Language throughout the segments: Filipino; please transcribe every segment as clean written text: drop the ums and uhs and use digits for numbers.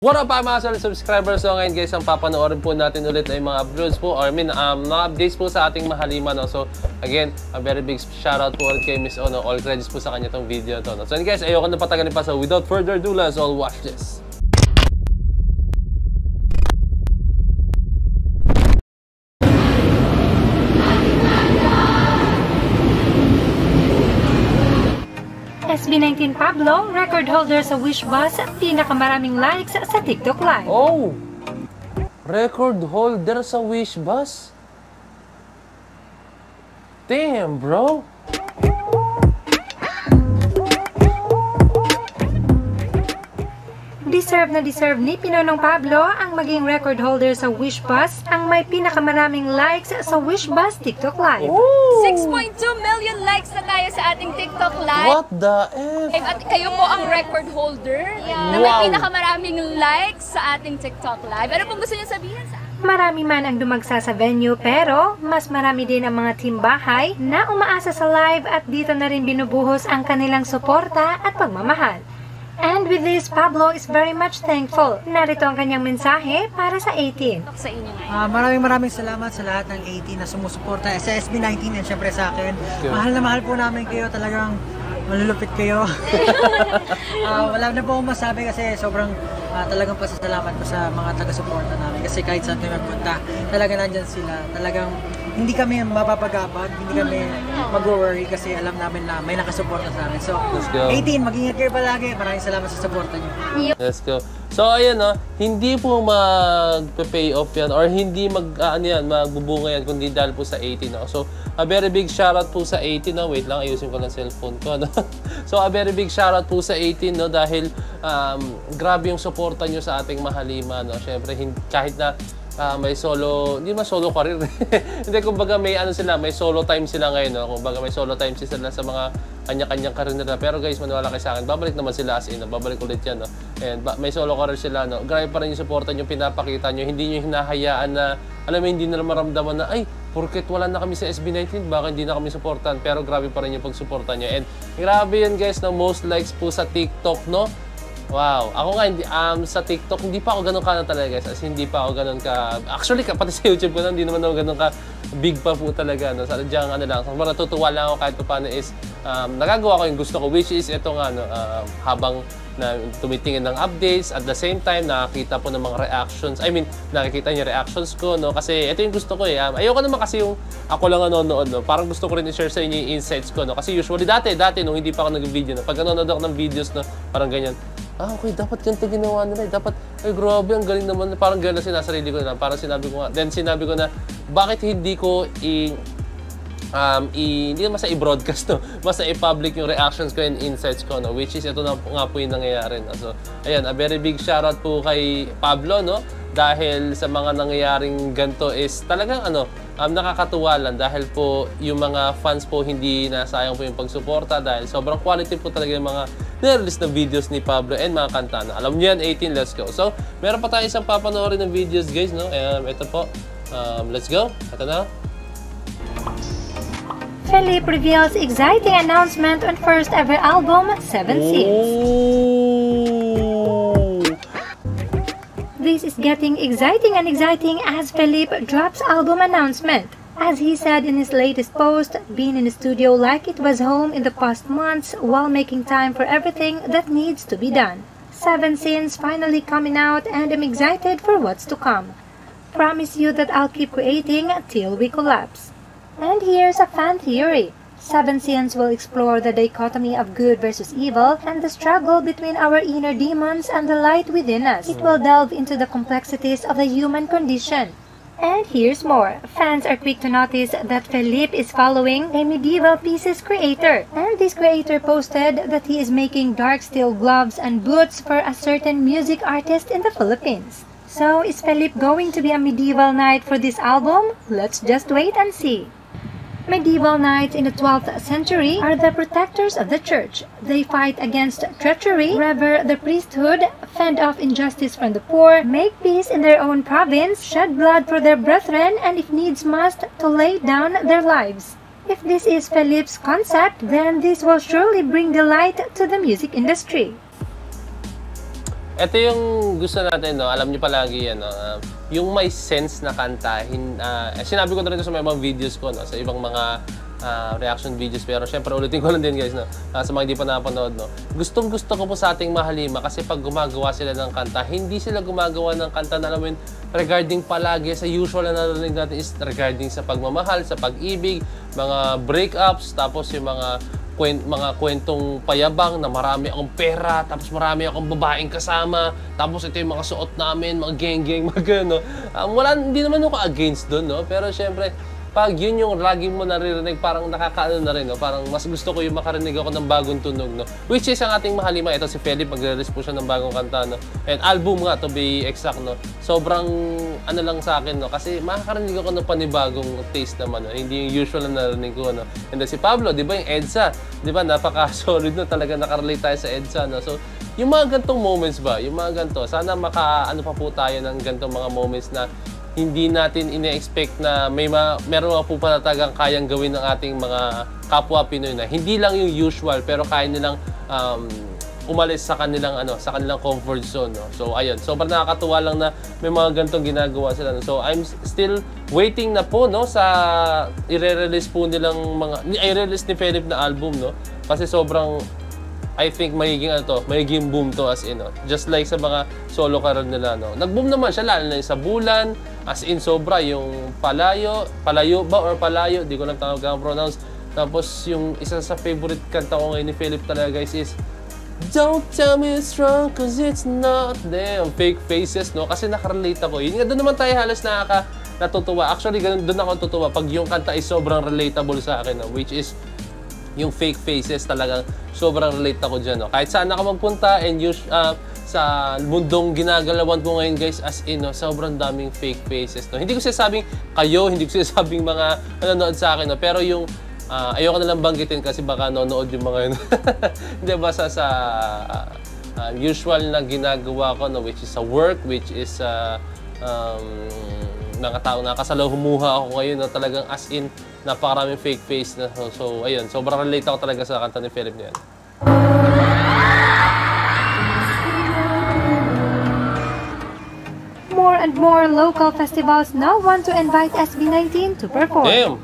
What up mga solid subscribers? So ngayon guys, ang papanoorin po natin ulit ay mga uploads po or mga updates po sa ating mahaliman. No? So again, a very big shoutout po ulit kay Miss Ono. All credits po sa kanya itong video to. No? So guys, ayoko na patagalin pa. So without further ado, let's all watch this. SB19 Pablo, record holder sa Wishbus, pinakamaraming likes sa TikTok Live. Oh! Record holder sa Wishbus? Damn, bro! Deserve ni Pinonong Pablo ang maging record holder sa Wishbus, ang may pinakamaraming likes sa Wishbus TikTok Live. 6.2 million likes na tayo sa ating TikTok Live. What the F? At kayo po ang record holder na may pinakamaraming likes sa ating TikTok Live. Ano pong gusto niyo sabihin sa akin? Marami man ang dumagsa sa venue pero mas marami din ang mga team bahay na umaasa sa live at dito na rin binubuhos ang kanilang suporta at pagmamahal. And with this, Pablo is very much thankful. Narito ang kanyang mensahe para sa 18. Sa inyo na. Maraming salamat sa lahat ng 18 na sumusuporta sa SB19 and syempre sa akin. Mahal na mahal po namin kayo, talagang malulupit kayo. Wala na po akong masabi kasi sobrang talagang pasasalamat ko sa mga taga-suporta namin kasi kahit saan kami magpunta, talaga nandyan sila. Talagang hindi kami mapapagapag, hindi kami mag-worry kasi alam namin na may nakasuporta sa amin. So, 18, mag-ingat kayo palagi. Maraming salamat sa suporta niyo. Let's go. So, ayan no, hindi po mag-pay off yan or hindi magbubunga yan kundi dahil po sa 18. No? So, a very big shoutout po sa 18. No? Wait lang, ayusin ko ng cellphone ko. No? So, a very big shoutout po sa 18 no? Dahil grabe yung suporta nyo sa ating mahalima. No? Siyempre, kahit na may solo, hindi man solo career. Hindi, kumbaga may may solo time sila ngayon, no? Kumbaga may solo time sila sa mga kanya-kanyang career nila. Pero guys, maniwala kayo sa akin, babalik naman sila as in, no? Babalik ulit yan, no? And may solo career sila, no? Grabe pa rin yung suporta nyo, pinapakita nyo, hindi nyo hinahayaan na, alam mo, hindi nila maramdaman na, ay, porket wala na kami sa SB19, baka hindi na kami suportan. Pero grabe pa rin yung pagsuporta nyo. And grabe yan guys, na most likes po sa TikTok, no? Wow. Ako nga, sa TikTok, hindi pa ako ganun ka talaga, guys. As hindi pa ako ganun ka... Actually, pati sa YouTube ko na, hindi naman ako ganun ka big pa po talaga. No? Sadyang lang. So, natutuwa lang ako kahit paano is nagagawa ko yung gusto ko, which is ito nga, no, habang na tumitingin ng updates, at the same time, nakakita po ng mga reactions. I mean, nakikita niyo reactions ko, no? Kasi ito yung gusto ko eh. Ayoko naman kasi yung ako lang nanonood, no? Parang gusto ko rin i-share sa inyo yung insights ko, no? Kasi usually, dati, nung hindi pa ako nag-video, no? Pag nanonood ako ng videos, no? Parang ganyan. Okay, dapat ganito ginawa nila. Dapat, ay grabe, ang galing naman. Parang gano'n sinasarili ko na. Parang sinabi ko nga. Then sinabi ko na, bakit hindi ko hindi naman sa i-broadcast, no? Basta i-public yung reactions ko and insights ko, no? Which is, ito na nga po yung nangyayari. No? So, ayan, a very big shoutout po kay Pablo, no? Dahil sa mga nangyayaring ganito is talagang nakakatuwa lang dahil po yung mga fans po hindi nasayang po yung pagsuporta dahil sobrang quality po talaga yung mga nirelease na videos ni Pablo and mga kanta na. Alam niyo yan, 18, let's go. So, meron pa tayo isang papanoorin ng videos guys, no? Ito po, let's go. Ito na. Philip reveals exciting announcement on first ever album, 7 Sins. This is getting exciting as Philip drops album announcement. As he said in his latest post, being in the studio like it was home in the past months while making time for everything that needs to be done. 7 Sins finally coming out and I'm excited for what's to come. Promise you that I'll keep creating till we collapse. And here's a fan theory. 7 Sins will explore the dichotomy of good versus evil and the struggle between our inner demons and the light within us. It will delve into the complexities of the human condition. And here's more. Fans are quick to notice that Philip is following a medieval pieces creator. And this creator posted that he is making dark steel gloves and boots for a certain music artist in the Philippines. So, is Philip going to be a medieval knight for this album? Let's just wait and see. Medieval knights in the 12th century are the protectors of the church. They fight against treachery, revere the priesthood, fend off injustice from the poor, make peace in their own province, shed blood for their brethren, and if needs must, to lay down their lives. If this is Philip's concept, then this will surely bring delight to the music industry. ito yung gusto natin, no? Alam niyo palagi yan, no? Yung may sense na kanta. Sinabi ko na rin ito sa mga videos ko, no? Sa ibang mga reaction videos. Pero syempre, ulitin ko lang din, guys, no? Sa mga hindi pa napanood, no? Gustong-gusto ko po sa ating mahalima kasi pag gumagawa sila ng kanta, hindi sila gumagawa ng kanta na namin regarding palagi sa usual na narinig natin is regarding sa pagmamahal, sa pag-ibig, mga breakups, tapos yung mga kwentong payabang na marami akong pera, tapos marami akong babaeng kasama, tapos ito yung mga suot namin, mga geng-geng, mga gano. Hindi naman ako against doon, no? Pero syempre, pag yun yung lagi mo naririnig, parang nakakaano na rin, no? Parang mas gusto ko yung makarinig ako ng bagong tunog, no? Which is ang ating mahalima. Ito si Felipe, magre-release po siya ng bagong kanta, no? And album nga, to be exact, no? Sobrang ano lang sa akin, no? Kasi makakarinig ako ng panibagong taste naman, no? Hindi yung usual na narinig ko, no? And then si Pablo, di ba yung EDSA? Di ba, napaka-solid, no? Talaga nakarelate tayo sa EDSA, no? So, yung mga gantong moments ba? Yung mga ganto, sana maka-ano pa po tayo ng gantong mga moments na hindi natin ine-expect na meron mga po palatagang kayang gawin ng ating mga kapwa Pinoy na hindi lang yung usual pero kaya nilang umalis sa kanilang comfort zone, no? So ayun, sobrang nakakatuwa lang na may mga ganitong ginagawa sila, no? So I'm still waiting na po, no, sa i-release po nilang i-release ni Philip na album, no? Kasi sobrang I think magiging boom to as in, no? Just like sa mga solo career nila, no? Nag-boom naman siya, lalo na sa Bulan, as in sobra, yung Palayo ba or Palayo, di ko lang talaga pronounce. Tapos yung isa sa favorite kanta ko ngayon ni Philip talaga, guys, is Don't tell me it's wrong cause it's not them. Fake faces, no? Kasi nakarelate ako. Yun nga, doon naman tayo halos natutuwa. Actually, doon ako natutuwa pag yung kanta is sobrang relatable sa akin, no? Which is yung fake faces, talagang sobrang relate ako dyan, no? Kahit saan ako magpunta and sa mundong ginagalawan ko ngayon, guys, as in, no, sobrang daming fake faces, no? Hindi ko sinasabing kayo, hindi ko sinasabing mga nanonood sa akin, no? Pero yung ayoko na lang banggitin kasi baka nanonood yung mga yun. Hindi ba sa usual na ginagawa ko, no? Which is sa work, which is mga tao nakasalaw, humuha ako ngayon na talagang as in napakaraming fake face na. So ayun, sobrang relate ako talaga sa kanta ni Philip niyan. More and more local festivals now want to invite SB19 to perform. Damn!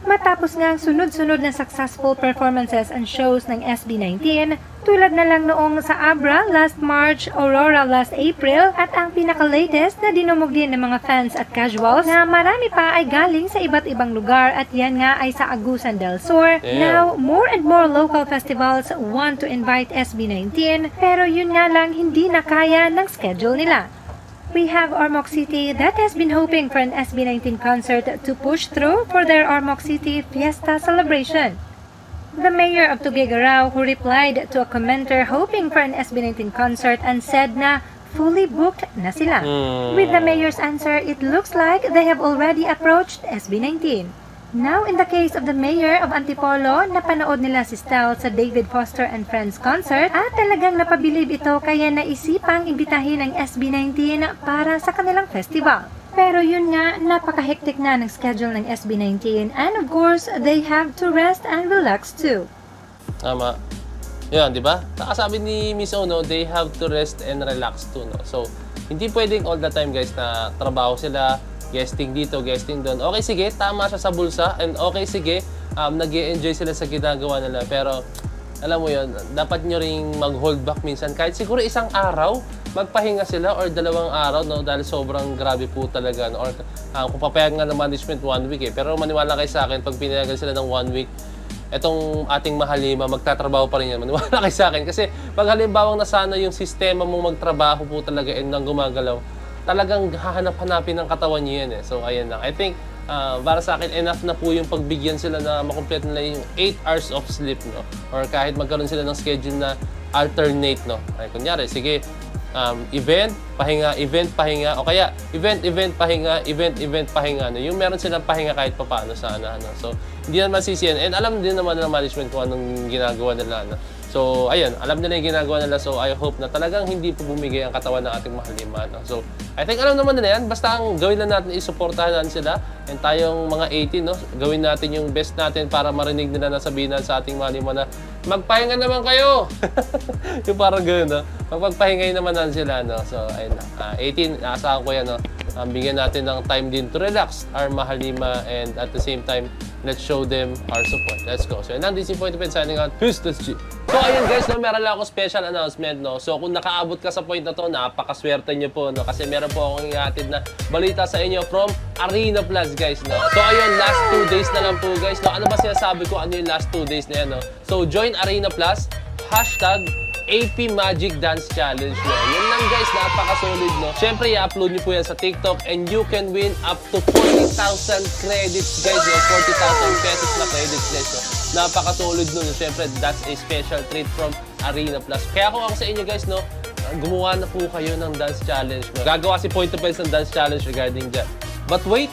Matapos nga ang sunod-sunod na successful performances and shows ng SB19, tulad na lang noong sa Abra last March, Aurora last April, at ang pinaka-latest na dinumog din ng mga fans at casuals na marami pa ay galing sa iba't ibang lugar at yan nga ay sa Agusan del Sur. Damn. Now, more and more local festivals want to invite SB19 pero yun nga lang hindi na kaya ng schedule nila. We have Ormoc City that has been hoping for an SB19 concert to push through for their Ormoc City Fiesta celebration. The mayor of Tuguegarao, who replied to a commenter hoping for an SB19 concert and said na fully booked na sila. With the mayor's answer, it looks like they have already approached SB19. Now, in the case of the mayor of Antipolo, napanood nila si Stel sa David Foster and Friends concert at talagang napabilib ito kaya naisipang imbitahin ang SB19 para sa kanilang festival. Pero yun nga, napaka-hectic na ng schedule ng SB19 and of course, they have to rest and relax too. Tama. Yan, di ba? Sabi ni Miss Ono, they have to rest and relax too, no? So, hindi pwedeng all the time, guys, na trabaho sila, guesting dito, guesting doon. Okay, sige, tama siya sa bulsa. And okay, sige, nag-i-enjoy sila sa ginagawa nila. Pero, alam mo yun, dapat nyo ring mag-hold back minsan. Kahit siguro isang araw, magpahinga sila or 2 araw, no? Dahil sobrang grabe po talaga. No? Or kung papayag nga ng management 1 week, eh. Pero maniwala kayo sa akin, pag pinayagan sila ng 1 week, etong ating mahalima, magtatrabaho pa rin yan. Maniwala kayo sa akin. Kasi pag halimbawang nasana yung sistema mong magtrabaho po talaga and nang gumagalaw, talagang hahanap-hanapin ng katawan niyo yan, eh. So, ayan lang. I think, para sa akin, enough na po yung pagbigyan sila na makomplete nila yung 8 hours of sleep, no? Or kahit magkaroon sila ng schedule na alternate, no? Ay, kunyari, sige, event, pahinga, o kaya event, pahinga, pahinga, no? Yung meron silang pahinga kahit papaano sa ano. So, hindi naman sisiyan. And alam din naman ng management kung anong ginagawa nila, no? So, So, ayun, alam nila yung ginagawa nila. So, I hope na talagang hindi po bumigay ang katawan ng ating mahal lima. No? So, I think alam naman nila yan. Basta ang gawin lang natin, isuportahan sila. And tayong mga 18, no? Gawin natin yung best natin para marinig nila na sabihin sa ating mahal lima na magpahinga naman kayo! Yung parang gano'n, no? Magpagpahingay naman sila, no? So, ayun na. 18, naasahan ko yan, no? Bigyan natin ng time din to relax our mahal lima and at the same time, let's show them our support. Let's go. So, yun lang, DC Point signing out. Peace, let's G. So, ayun guys, no, meron lang ako special announcement, no? So, kung nakaabot ka sa point na to, napakaswerte nyo po, no? Kasi meron po akong ihatid na balita sa inyo from Arena Plus, guys, no? So, ayun, last 2 days na lang po, guys, no? Ano ba sinasabi ko? Ano yung last 2 days na yan, no? So, join Arena Plus, hashtag AP Magic Dance Challenge, no? Yun lang guys, napaka-solid, no? Siyempre, i-upload nyo po yan sa TikTok and you can win up to 40,000 credits, guys, no? 40,000 pesos na credits, guys, no? Napaka-solid nun. Siyempre, that's a special treat from Arena Plus. Kaya kung ako sa inyo, guys, no? Gumawa na po kayo ng dance challenge, no? Gagawa si Point of Pens ng dance challenge regarding that. But wait!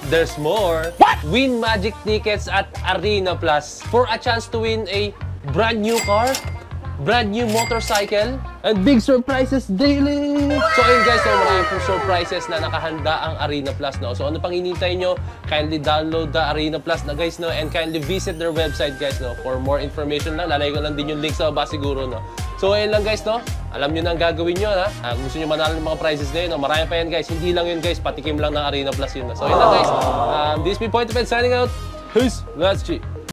There's more! What? Win magic tickets at Arena Plus for a chance to win a brand new car, brand new motorcycle, and big surprises daily! So ayun guys, so marami pong surprises na nakahanda ang Arena Plus, no? So ano pang hinihintay nyo? Kindly download the Arena Plus na guys, no? And kindly visit their website guys, no? For more information lang, lalagay ko lang din yung link sa baba siguro, no? So ayun lang guys, no? Alam nyo na ang gagawin nyo, ha? Gusto nyo manalo ng mga prizes na yun, no? Marami pa yan guys, hindi lang yun guys, patikim lang ng Arena Plus yun, no? So ayun lang guys, this is me Point of View signing out. Peace! Let's G!